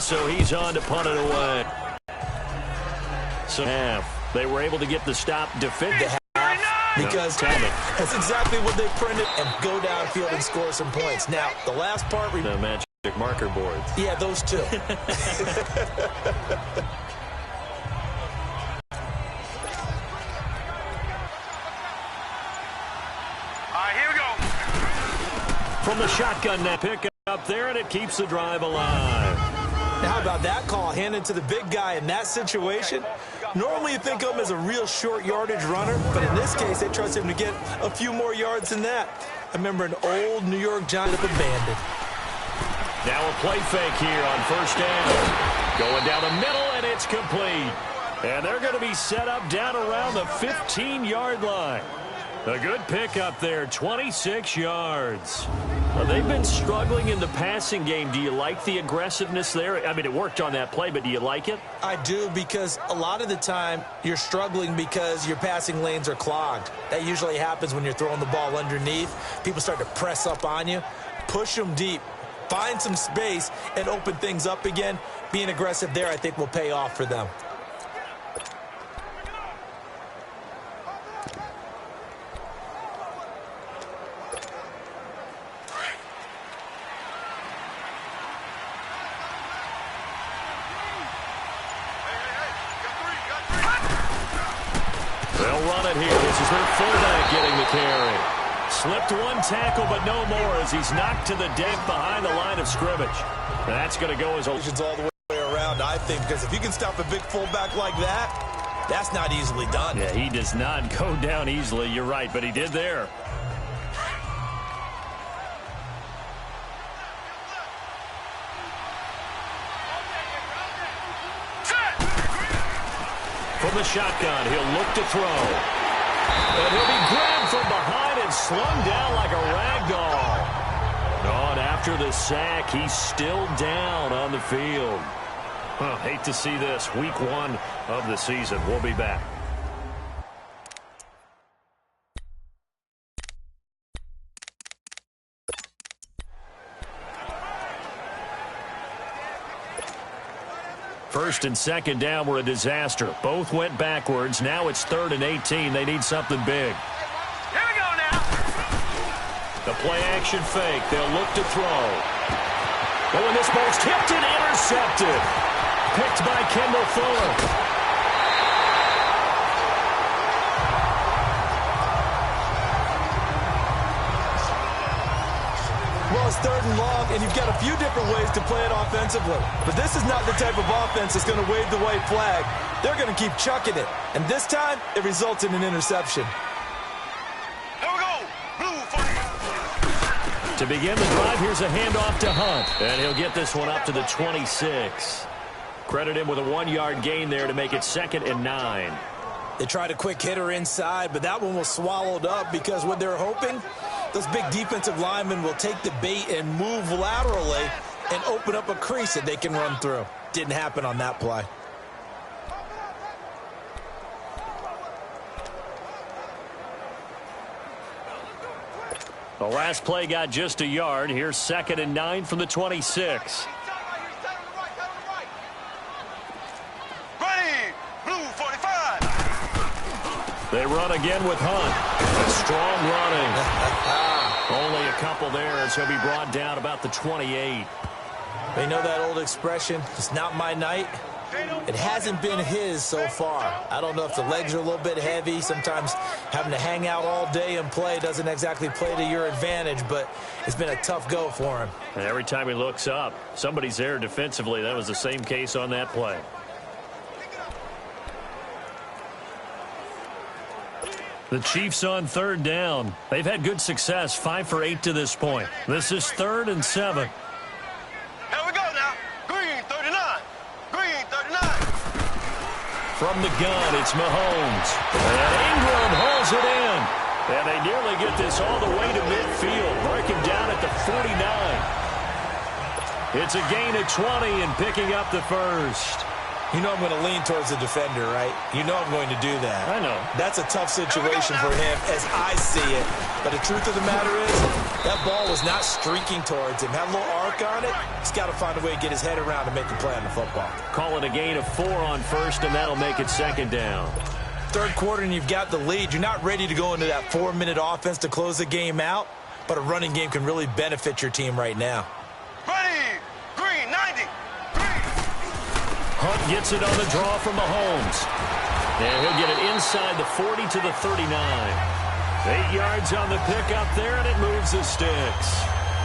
so he's on to punt it away. So they were able to get the stop defended. Because that's exactly what they printed, and go downfield and score some points. Now, the last part... The magic marker boards. Yeah, those two. All right, here we go. From the shotgun, that pick up there, and it keeps the drive alive. Now, how about that call handed to the big guy in that situation? Normally you think of him as a real short yardage runner, but in this case, they trust him to get a few more yards than that. I remember an old New York Giant abandoned. Now a play fake here on first down. Going down the middle, and it's complete. And they're going to be set up down around the 15-yard line. A good pickup there, 26 yards. Well, they've been struggling in the passing game. Do you like the aggressiveness there? I mean, it worked on that play, but do you like it? I do, because a lot of the time you're struggling because your passing lanes are clogged. That usually happens when you're throwing the ball underneath. People start to press up on you. Push them deep. Find some space and open things up again. Being aggressive there, I think, will pay off for them. Slipped one tackle, but no more as he's knocked to the deck behind the line of scrimmage. And that's going to go as a... all the way around, I think, because if you can stop a big fullback like that, that's not easily done. Yeah, he does not go down easily. You're right, but he did there. From the shotgun, he'll look to throw. And he'll be grabbed from behind and slung down like a rag doll. Oh, and after the sack, he's still down on the field. Hate to see this. Week 1 of the season. We'll be back. First and second down were a disaster. Both went backwards. Now it's 3rd and 18. They need something big. Here we go now. The play-action fake. They'll look to throw. Oh, and this ball's tipped and intercepted. Picked by Kendall Fuller. Well, it's 3rd and long, and you've got a few different ways to play it offensively. But this is not the type of offense that's going to wave the white flag. They're going to keep chucking it. And this time, it results in an interception. Here we go. Blue 45. To begin the drive, here's a handoff to Hunt. And he'll get this one up to the 26. Credit him with a 1-yard gain there to make it 2nd and 9. They tried a quick hitter inside, but that one was swallowed up because what they're hoping, those big defensive linemen will take the bait and move laterally and open up a crease that they can run through. Didn't happen on that play. The last play got just a yard. Here's 2nd and 9 from the 26. Ready. Blue 45. They run again with Hunt. A strong running. Only a couple there as he'll be brought down about the 28. They know that old expression, it's not my night. It hasn't been his so far. I don't know if the legs are a little bit heavy. Sometimes having to hang out all day and play doesn't exactly play to your advantage, but it's been a tough go for him. And every time he looks up, somebody's there defensively. That was the same case on that play. The Chiefs on 3rd down. They've had good success, 5 for 8 to this point. This is 3rd and 7. Here we go now. Green 39. Green 39. From the gun, it's Mahomes. And Ingram holds it in. And they nearly get this all the way to midfield. Break him down at the 49. It's a gain of 20 and picking up the first. You know I'm going to lean towards the defender, right? You know I'm going to do that. I know. That's a tough situation for him as I see it. But the truth of the matter is, that ball was not streaking towards him. Had a little arc on it. He's got to find a way to get his head around to make the play on the football. Call it a gain of 4 on first, and that'll make it second down. Third quarter, and you've got the lead. You're not ready to go into that 4-minute offense to close the game out, but a running game can really benefit your team right now. Ready, green, 90. Hunt gets it on the draw from Mahomes. And he'll get it inside the 40 to the 39. 8 yards on the pickup there, and it moves the sticks.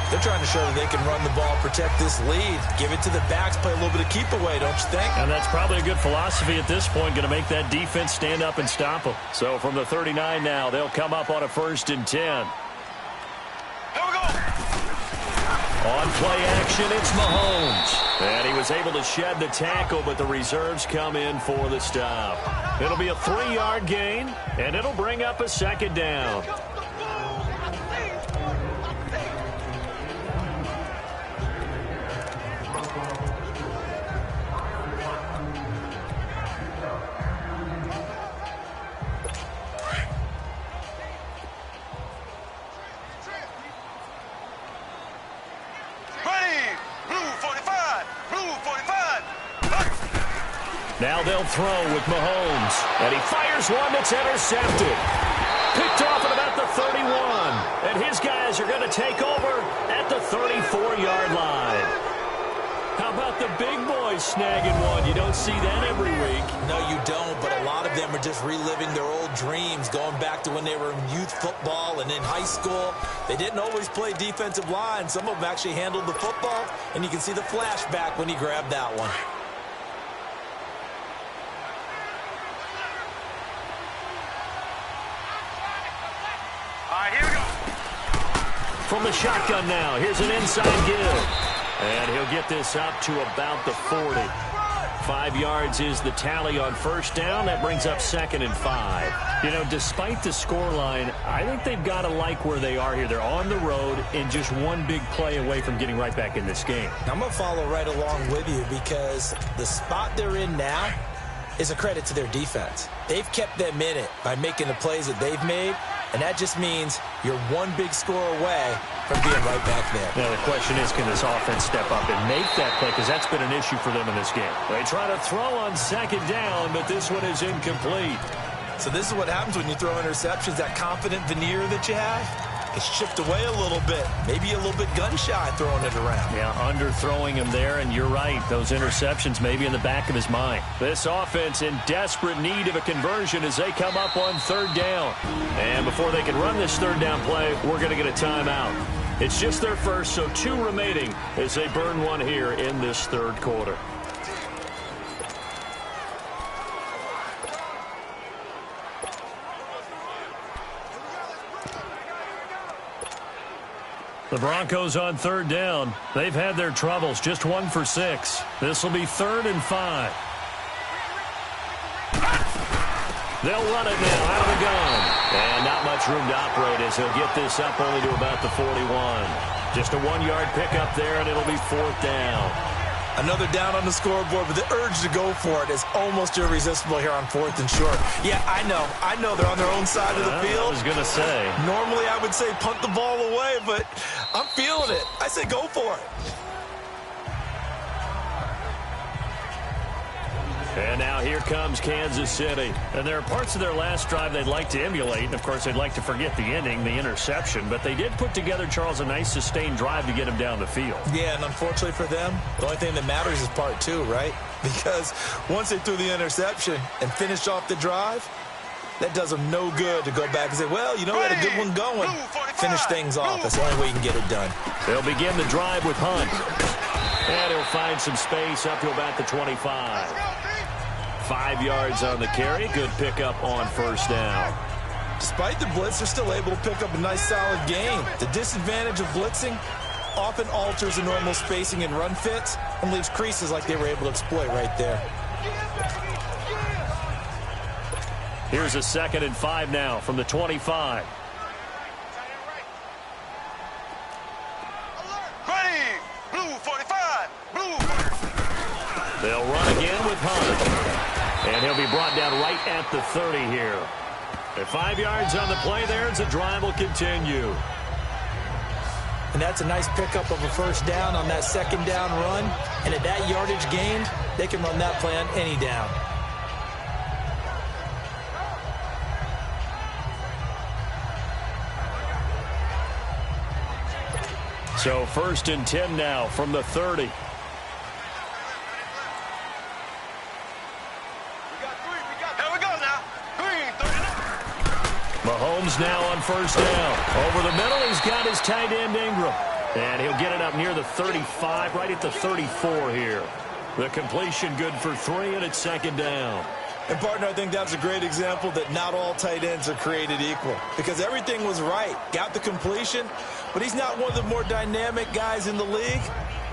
They're trying to show that they can run the ball, protect this lead, give it to the backs, play a little bit of keep away, don't you think? And that's probably a good philosophy at this point, going to make that defense stand up and stop them. So from the 39 now, they'll come up on a 1st and 10. Here we go. On play action, it's Mahomes. And he was able to shed the tackle, but the reserves come in for the stop. It'll be a 3-yard gain, and it'll bring up a 2nd down. Now they'll throw with Mahomes. And he fires one that's intercepted. Picked off at about the 31. And his guys are going to take over at the 34-yard line. How about the big boys snagging one? You don't see that every week. No, you don't, but a lot of them are just reliving their old dreams, going back to when they were in youth football and in high school. They didn't always play defensive line. Some of them actually handled the football, and you can see the flashback when he grabbed that one. Here we go. From the shotgun now, here's an inside give. And he'll get this up to about the 40. 5 yards is the tally on 1st down. That brings up 2nd and 5. You know, despite the scoreline, I think they've got to like where they are here. They're on the road and just one big play away from getting right back in this game. I'm going to follow right along with you because the spot they're in now is a credit to their defense. They've kept them in it by making the plays that they've made, and that just means you're one big score away from being right back there. Now, the question is, can this offense step up and make that play? Because that's been an issue for them in this game. They try to throw on 2nd down, but this one is incomplete. So this is what happens when you throw interceptions. That confident veneer that you have, it's chipped away a little bit. Maybe a little bit gun-shy throwing it around. Yeah, underthrowing him there, and you're right. Those interceptions maybe in the back of his mind. This offense in desperate need of a conversion as they come up on 3rd down. And before they can run this 3rd down play, we're going to get a timeout. It's just their first, so 2 remaining as they burn one here in this 3rd quarter. The Broncos on 3rd down. They've had their troubles, just 1 for 6. This will be 3rd and 5. They'll run it now out of the gun. And not much room to operate as he'll get this up only to about the 41. Just a 1-yard pickup there, and it'll be 4th down. Another down on the scoreboard, but the urge to go for it is almost irresistible here on 4th and short. Yeah, I know they're on their own side of the field. I was going to say. Normally I would say punt the ball away, but I'm feeling it. I say go for it. And now here comes Kansas City. And there are parts of their last drive they'd like to emulate. And, of course, they'd like to forget the ending, the interception. But they did put together, Charles, a nice sustained drive to get him down the field. Yeah, and unfortunately for them, the only thing that matters is part 2, right? Because once they threw the interception and finished off the drive, that does them no good to go back and say, well, you know, we had a good one going. Finish things off. That's the only way you can get it done. They'll begin the drive with Hunt. And he'll find some space up to about the 25. 5 yards on the carry. Good pickup on 1st down. Despite the blitz, they're still able to pick up a nice, solid gain. The disadvantage of blitzing often alters the normal spacing and run fits and leaves creases like they were able to exploit right there. Here's a 2nd and 5 now from the 25. Ready, blue 45, blue 45. They'll run again with Hunt. And he'll be brought down right at the 30 here. At 5 yards on the play there as the drive will continue. And that's a nice pickup of a first down on that second down run. And at that yardage gained, they can run that play on any down. So 1st and 10 now from the 30. Mahomes now on 1st down. Over the middle, he's got his tight end Ingram. And he'll get it up near the 35, right at the 34 here. The completion good for 3, and it's 2nd down. And, partner, I think that's a great example that not all tight ends are created equal. Because everything was right. Got the completion, but he's not one of the more dynamic guys in the league.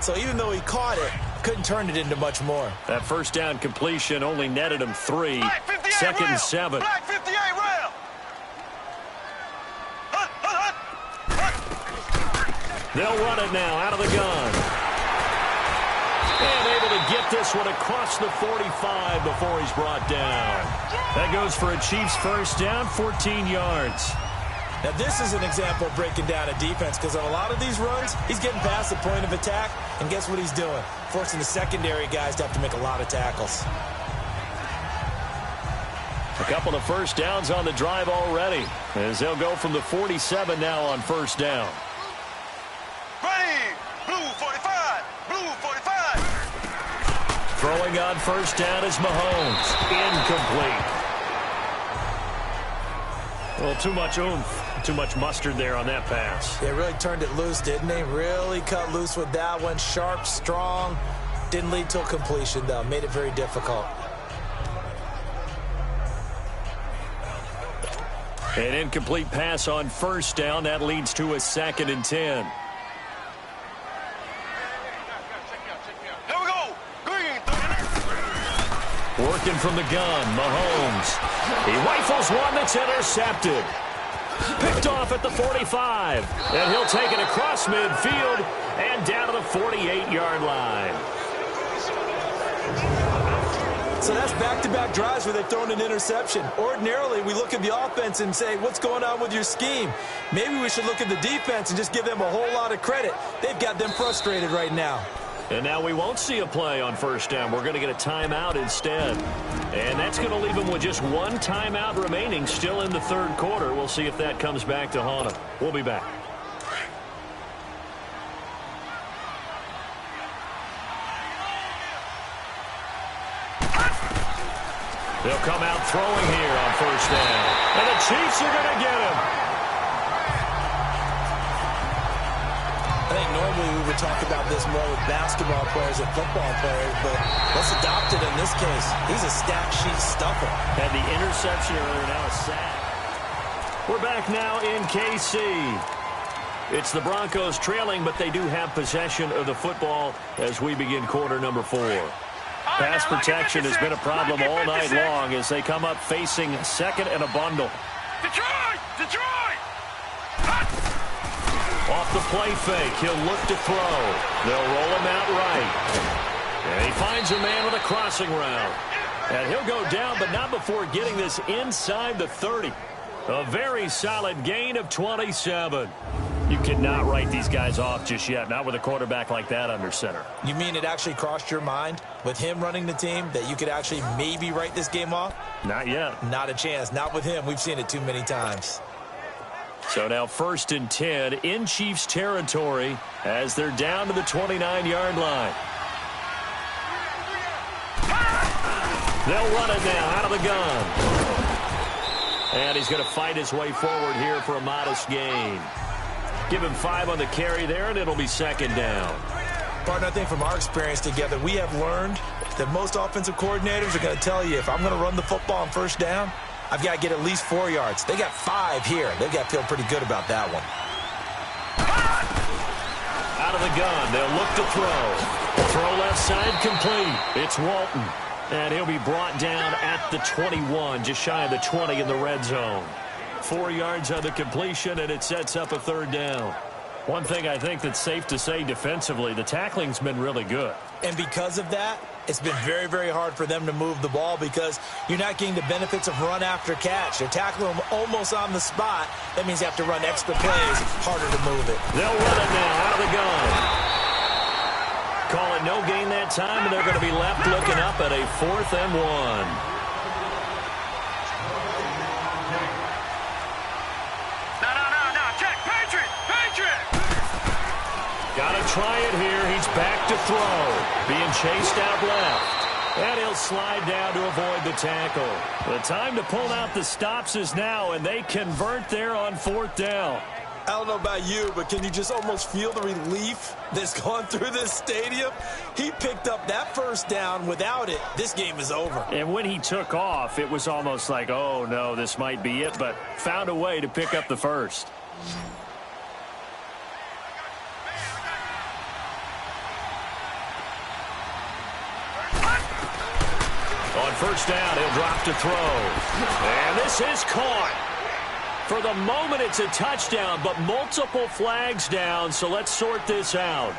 So even though he caught it, couldn't turn it into much more. That 1st down completion only netted him 3. 2nd and 7. Black 58 rail. They'll run it now out of the gun. And able to get this one across the 45 before he's brought down. That goes for a Chiefs 1st down, 14 yards. Now, this is an example of breaking down a defense because on a lot of these runs, he's getting past the point of attack, and guess what he's doing? Forcing the secondary guys to have to make a lot of tackles. A couple of 1st downs on the drive already as they'll go from the 47 now on 1st down. Ready. Blue 45. Blue 45. Throwing on 1st down is Mahomes. Incomplete. Well, too much oomph. Too much mustard there on that pass. They really turned it loose, didn't they? Really cut loose with that one. Sharp, strong. Didn't lead to a completion, though. Made it very difficult. An incomplete pass on 1st down. That leads to a 2nd and 10. Here we go. Green 39. Working from the gun, Mahomes. He rifles one that's intercepted. Picked off at the 45. And he'll take it across midfield and down to the 48-yard line. So that's back-to-back drives where they've thrown an interception. Ordinarily, we look at the offense and say, what's going on with your scheme? Maybe we should look at the defense and just give them a whole lot of credit. They've got them frustrated right now. And now we won't see a play on 1st down. We're going to get a timeout instead. And that's going to leave them with just one timeout remaining still in the 3rd quarter. We'll see if that comes back to haunt them. We'll be back. They'll come out throwing here on 1st down. And the Chiefs are going to get him. I think normally we would talk about this more with basketball players and football players, but let's adopt it in this case. He's a stat sheet stuffer. Had the interception earlier, now a sack. We're back now in KC. It's the Broncos trailing, but they do have possession of the football as we begin quarter number 4. Pass protection has been a problem all night long as they come up facing 2nd and a bundle. Detroit! Detroit! Off the play fake, he'll look to throw. They'll roll him out right. And he finds a man with a crossing route. And he'll go down, but not before getting this inside the 30. A very solid gain of 27. You cannot write these guys off just yet, not with a quarterback like that under center. You mean it actually crossed your mind with him running the team that you could actually maybe write this game off? Not yet. Not a chance. Not with him. We've seen it too many times. So now 1st and 10 in Chiefs territory as they're down to the 29-yard line. They'll run it now out of the gun. And he's going to fight his way forward here for a modest gain. Give him 5 on the carry there, and it'll be 2nd down. Partner, I think from our experience together, we have learned that most offensive coordinators are going to tell you, if I'm going to run the football on 1st down, I've got to get at least 4 yards. They got 5 here. They've got to feel pretty good about that one. Out of the gun, they'll look to throw. Throw left side complete. It's Walton. And he'll be brought down at the 21, just shy of the 20 in the red zone. 4 yards on the completion, and it sets up a 3rd down. One thing I think that's safe to say defensively, the tackling's been really good. And because of that, it's been very, very hard for them to move the ball because you're not getting the benefits of run after catch. They're tackling them almost on the spot. That means you have to run extra plays, harder to move it. They'll run it now out of the gun. Call it no gain that time, and they're going to be left looking up at a 4th and 1. Got to try it here. He's back to throw. Being chased out left. And he'll slide down to avoid the tackle. The time to pull out the stops is now, and they convert there on 4th down. I don't know about you, but can you just almost feel the relief that's gone through this stadium? He picked up that 1st down. Without it, this game is over. And when he took off, it was almost like, oh, no, this might be it, but found a way to pick up the 1st. On 1st down, he'll drop to throw. And this is caught. For the moment, it's a touchdown, but multiple flags down, so let's sort this out.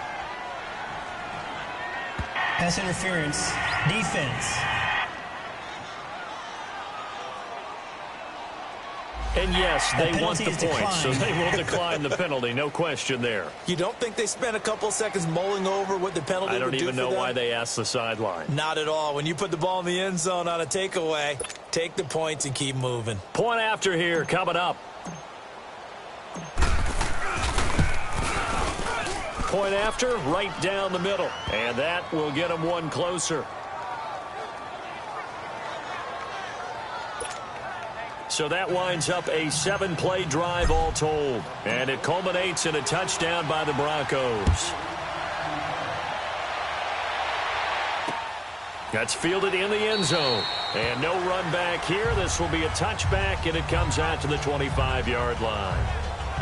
Pass interference. Defense. And yes, they want the point, so they will decline the penalty. No question there. You don't think they spent a couple seconds mulling over what the penalty would do for them? I don't even know why they asked the sideline. Not at all. When you put the ball in the end zone on a takeaway, take the points and keep moving. Point after here coming up. Point after, right down the middle. And that will get them one closer. So that winds up a 7-play drive all told. And it culminates in a touchdown by the Broncos. That's fielded in the end zone. And no run back here. This will be a touchback, and it comes out to the 25-yard line.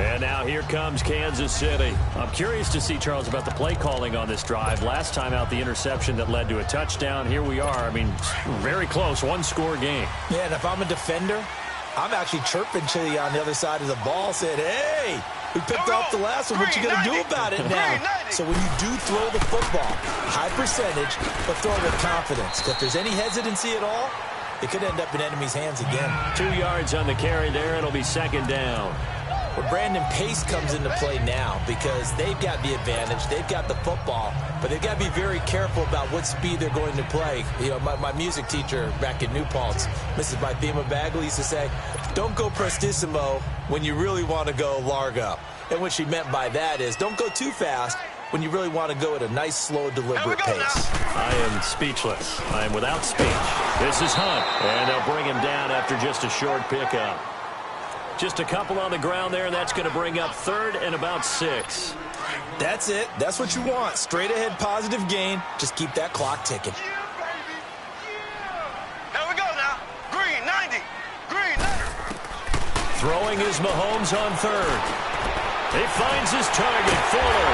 And now here comes Kansas City. I'm curious to see, Charles, about the play calling on this drive. Last time out, the interception that led to a touchdown. Here we are. I mean, very close, one-score game. Yeah, and if I'm a defender, I'm actually chirping to you on the other side of the ball, saying, hey, we picked off the last one. What you going to do about it now? So when you do throw the football, high percentage, but throw with confidence. If there's any hesitancy at all, it could end up in enemy's hands again. 2 yards on the carry there. It'll be 2nd down. Well, Brandon, pace comes into play now because they've got the advantage. They've got the football, but they've got to be very careful about what speed they're going to play. You know, my music teacher back in New Paltz, Mrs. Bythema Bagley, used to say, don't go prestissimo when you really want to go largo. And what she meant by that is don't go too fast when you really want to go at a nice, slow, deliberate pace. I am speechless. I am without speech. This is Hunt, and they'll bring him down after just a short pickup. Just a couple on the ground there, and that's going to bring up 3rd and about 6. That's it. That's what you want. Straight ahead, positive gain. Just keep that clock ticking. Here we go now. Green, 90. Green, 90. Throwing is Mahomes on 3rd. He finds his target, Fuller.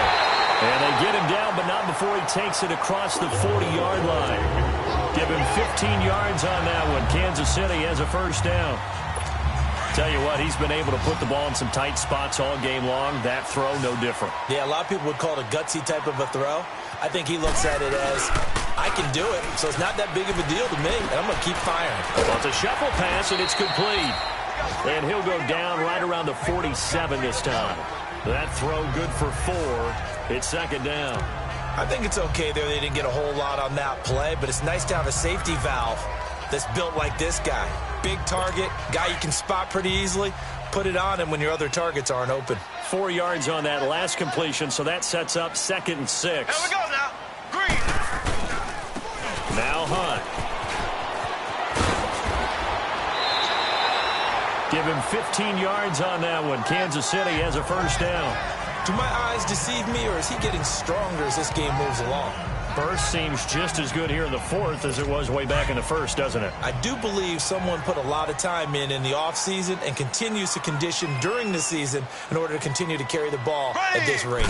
And they get him down, but not before he takes it across the 40-yard line. Give him 15 yards on that one. Kansas City has a 1st down. Tell you what, he's been able to put the ball in some tight spots all game long. That throw, no different. Yeah, a lot of people would call it a gutsy type of a throw. I think he looks at it as, I can do it, so it's not that big of a deal to me, and I'm going to keep firing. Well, it's a shuffle pass, and it's complete. And he'll go down right around the 47 this time. That throw good for 4. It's 2nd down. I think it's okay there. They didn't get a whole lot on that play, but it's nice to have a safety valve that's built like this guy. Big target, guy you can spot pretty easily. Put it on him when your other targets aren't open. 4 yards on that last completion, so that sets up 2nd and 6. Here we go now. Green. Now Hunt. Give him 15 yards on that one. Kansas City has a 1st down. Do my eyes deceive me, or is he getting stronger as this game moves along? Burst seems just as good here in the 4th as it was way back in the 1st, doesn't it? I do believe someone put a lot of time in the offseason and continues to condition during the season in order to continue to carry the ball at this rate.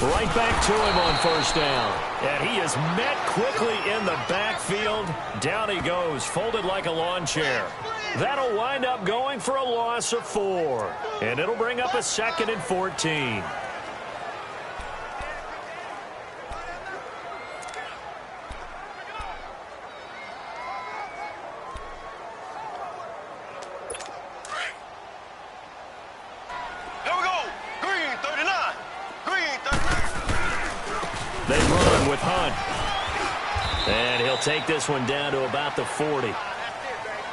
Right back to him on first down. And he is met quickly in the backfield. Down he goes, folded like a lawn chair. That'll wind up going for a loss of 4. And it'll bring up a 2nd and 14. They run with Hunt. And he'll take this one down to about the 40.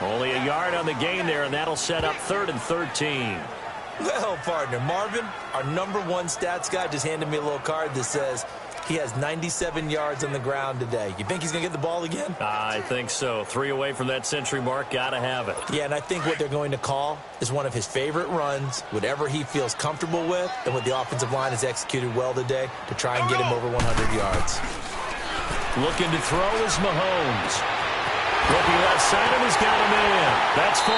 Only a yard on the gain there, and that'll set up 3rd and 13. Well, partner, Marvin, our #1 stats guy, just handed me a little card that says he has 97 yards on the ground today. You think he's going to get the ball again? I think so. 3 away from that century mark. Got to have it. Yeah, and I think what they're going to call is one of his favorite runs, whatever he feels comfortable with, and what the offensive line has executed well today to try and get him over 100 yards. Looking to throw is Mahomes. Looking left side, and he's got a man. That's 4.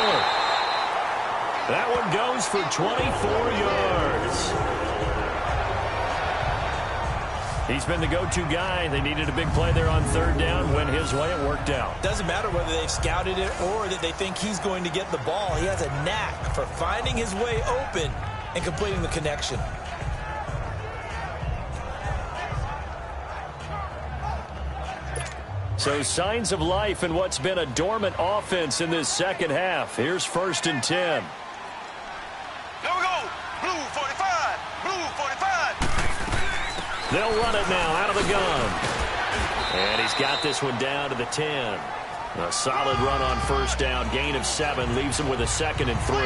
That one goes for 24 yards. He's been the go-to guy. They needed a big play there on 3rd down. Went his way. It worked out. Doesn't matter whether they've scouted it or that they think he's going to get the ball. He has a knack for finding his way open and completing the connection. So signs of life in what's been a dormant offense in this second half. Here's 1st and 10. Here we go. Blue 45. Blue 45. They'll run it now out of the gun. And he's got this one down to the 10. A solid run on 1st down. Gain of 7 leaves him with a 2nd and 3.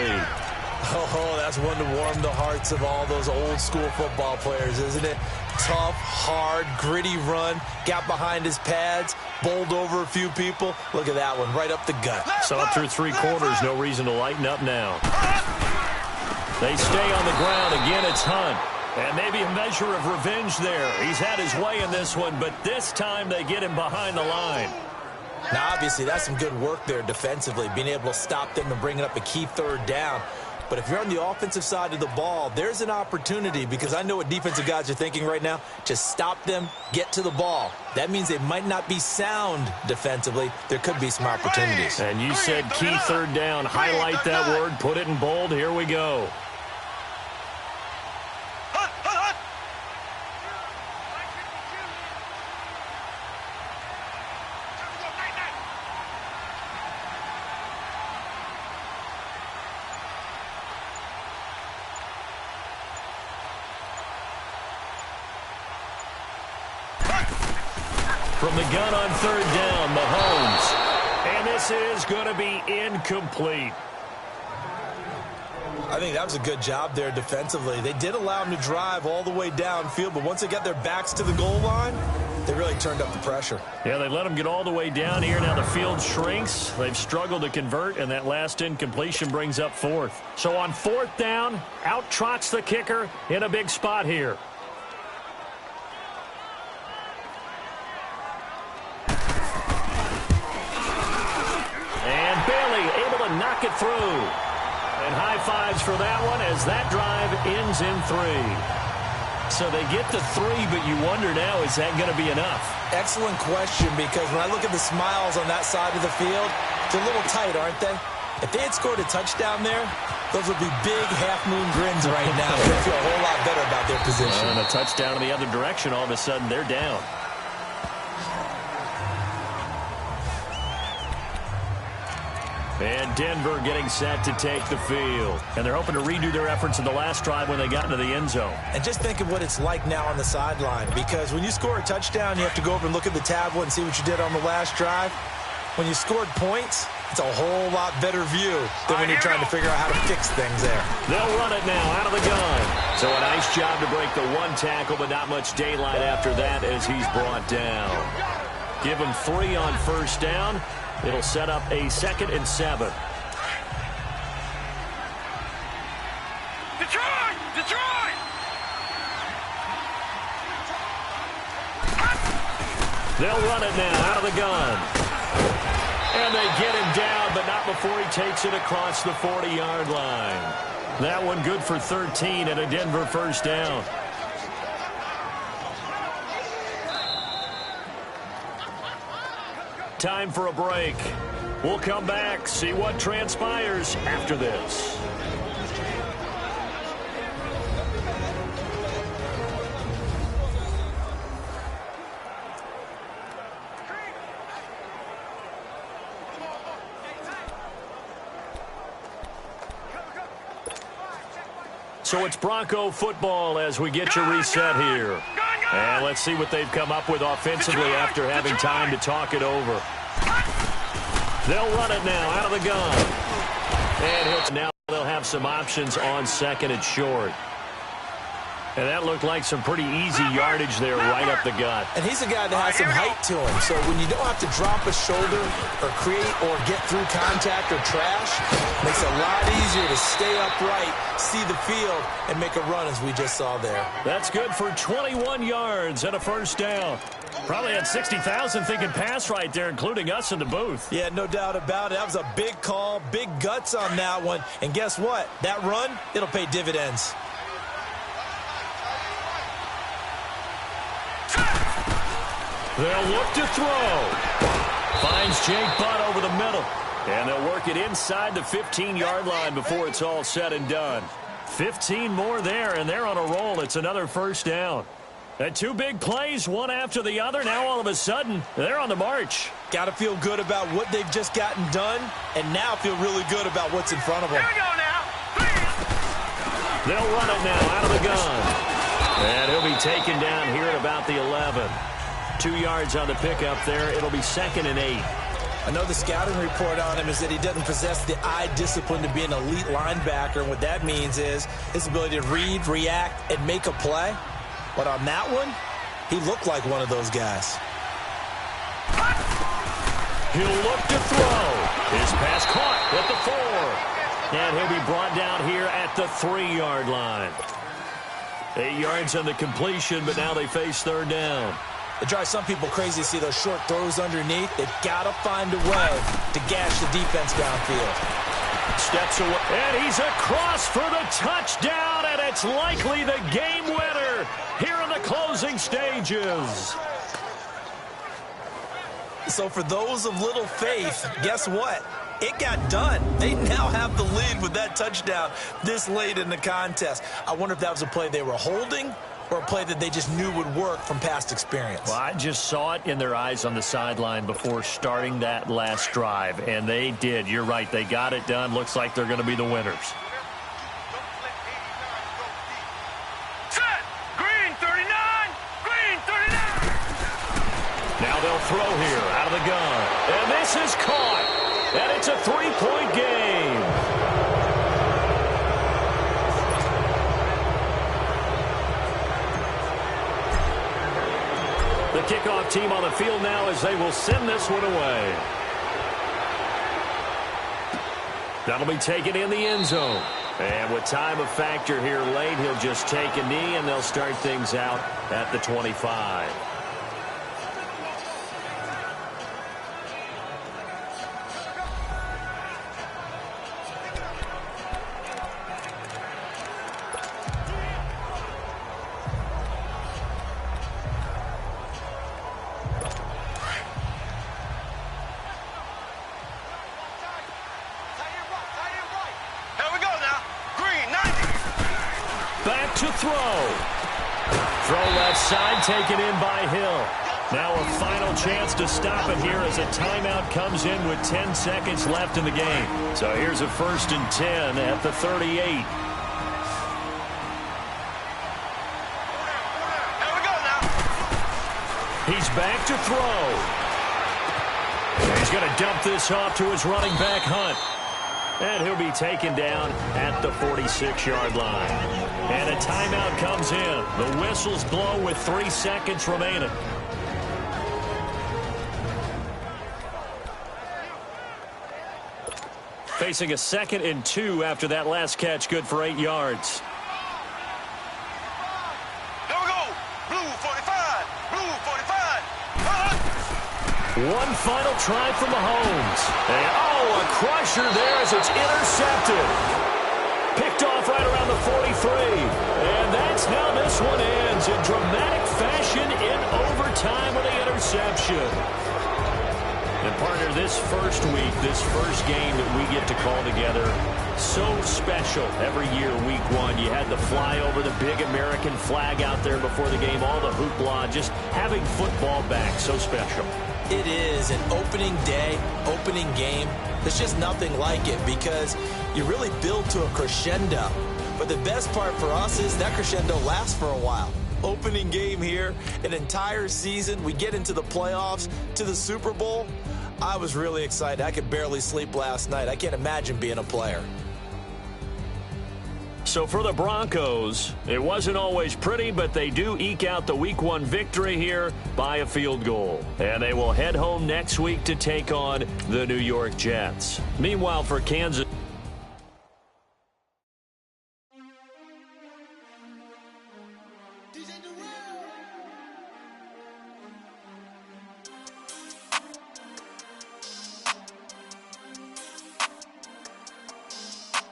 Oh, that's one to warm the hearts of all those old school football players, isn't it? Tough, hard, gritty run. Got behind his pads, bowled over a few people. Look at that one, right up the gut. Saw through 3 quarters. No reason to lighten up now. They stay on the ground. Again, it's Hunt. And maybe a measure of revenge there. He's had his way in this one, but this time they get him behind the line. Now, obviously, that's some good work there defensively, being able to stop them and bringing up a key 3rd down. But if you're on the offensive side of the ball, there's an opportunity, because I know what defensive guys are thinking right now. Just stop them, get to the ball. That means they might not be sound defensively. There could be some opportunities. And you said key 3rd down. Highlight that word. Put it in bold. Here we go. From the gun on 3rd down, Mahomes. And this is going to be incomplete. I think that was a good job there defensively. They did allow him to drive all the way downfield, but once they got their backs to the goal line, they really turned up the pressure. Yeah, they let him get all the way down here. Now the field shrinks. They've struggled to convert, and that last incompletion brings up 4th. So on 4th down, out trots the kicker in a big spot here. Knock it through. And high fives for that one as that drive ends in 3. So they get to 3, but you wonder now, is that going to be enough? Excellent question, because when I look at the smiles on that side of the field, they're a little tight, aren't they? If they had scored a touchdown there, those would be big half-moon grins right now. They feel a whole lot better about their position. And a touchdown in the other direction, all of a sudden they're down. And Denver getting set to take the field. And they're hoping to redo their efforts in the last drive when they got into the end zone. And just think of what it's like now on the sideline, because when you score a touchdown, you have to go over and look at the tablet and see what you did on the last drive. When you scored points, it's a whole lot better view than when you're trying to figure out how to fix things there. They'll run it now out of the gun. So a nice job to break the 1 tackle, but not much daylight after that as he's brought down. Give him 3 on 1st down. It'll set up a 2nd and 7. Detroit! Detroit! They'll run it now out of the gun. And they get him down, but not before he takes it across the 40-yard line. That one good for 13 and a Denver 1st down. time for a break. We'll come back, see what transpires after this. So it's Bronco football as we get you reset here. And let's see what they've come up with offensively after having time to talk it over. They'll run it now out of the gun. And now they'll have some options on second and short. And that looked like some pretty easy yardage there right up the gut. And he's a guy that has some height to him. So when you don't have to drop a shoulder or create or get through contact or trash, it makes it a lot easier to stay upright, see the field, and make a run as we just saw there. That's good for 21 yards and a first down. Probably had 60,000 thinking pass right there, including us in the booth. Yeah, no doubt about it. That was a big call, big guts on that one. And guess what? That run, it'll pay dividends. They'll look to throw. Finds Jake Butt over the middle. And they'll work it inside the 15-yard line before it's all said and done. 15 more there, and they're on a roll. It's another first down. And two big plays, one after the other. Now all of a sudden, they're on the march. Got to feel good about what they've just gotten done, and now feel really good about what's in front of them. Here we go now. They'll run it now out of the gun. And he'll be taken down here at about the 11. 2 yards on the pickup there. It'll be 2nd and 8. I know the scouting report on him is that he doesn't possess the eye discipline to be an elite linebacker, and what that means is his ability to read, react, and make a play. But on that one, he looked like one of those guys. He'll look to throw. His pass caught at the 4. And he'll be brought down here at the 3-yard line. 8 yards on the completion, but now they face third down. It drives some people crazy to see those short throws underneath. They've got to find a way to gash the defense downfield. Steps away, and he's across for the touchdown, and it's likely the game winner here in the closing stages. So for those of little faith, guess what? It got done. They now have the lead with that touchdown this late in the contest. I wonder if that was a play they were holding or a play that they just knew would work from past experience. Well, I just saw it in their eyes on the sideline before starting that last drive, and they did. You're right. They got it done. Looks like they're going to be the winners. Set. Green 39. Green 39. Now they'll throw here out of the gun. And this is caught. And it's a 3-point game. The kickoff team on the field now as they will send this one away. That'll be taken in the end zone. And with time of factor here late, he'll just take a knee, and they'll start things out at the 25. To throw. Throw left side, taken in by Hill. Now a final chance to stop it here as a timeout comes in with 10 seconds left in the game. So here's a 1st and 10 at the 38. Here we go now. He's back to throw. He's going to dump this off to his running back, Hunt. And he'll be taken down at the 46-yard line. And a timeout comes in. The whistles blow with 3 seconds remaining. Facing a 2nd and 2 after that last catch, good for 8 yards. Here we go. Blue 45. Blue 45. One final try from Mahomes. And, a crusher there as it's intercepted. Picked off right around the 43. And that's how this one ends in dramatic fashion in overtime with the interception. And partner, this first week, this first game that we get to call together, so special every year, week one. You had the flyover, the big American flag out there before the game, all the hoopla, just having football back, so special. It is an opening day, opening game. There's just nothing like it because you really build to a crescendo. But the best part for us is that crescendo lasts for a while. Opening game here, an entire season. We get into the playoffs, to the Super Bowl. I was really excited. I could barely sleep last night. I can't imagine being a player. So for the Broncos, it wasn't always pretty, but they do eke out the week one victory here by a field goal. And they will head home next week to take on the New York Jets. Meanwhile, for Kansas,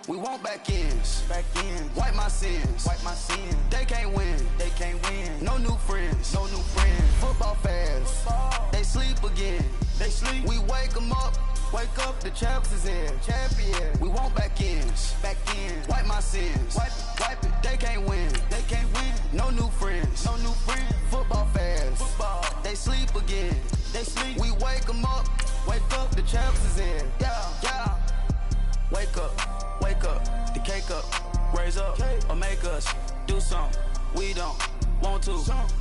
we want back ends, wipe my sins, they can't win, no new friends, football fans, they sleep again, we wake them up, the champs is in, we want back ends, wipe my sins, wipe it, they can't win, no new friends, football fans, they sleep again, we wake them up, the champs is in, yeah, wake up, the cake up, raise up, or make us do something we don't want to.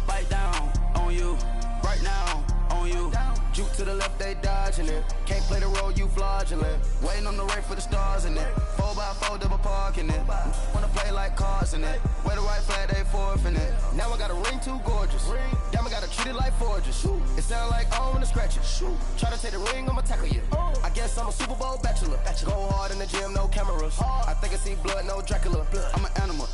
Bite down on you, right now on you. Juke to the left, they dodging it. Can't play the role, you fraudulent. Waiting on the race for the stars in it. 4x4 double parking it. Wanna play like cars in it. Where the right flag, they forfeit it. Now I got a ring too gorgeous. Damn, I gotta treat it like forges. It sound like I don't wanna scratch it. Try to take the ring, I'ma tackle you. I guess I'm a Super Bowl bachelor. Go hard in the gym, no cameras. I think I see blood, no Dracula. I'm an animal.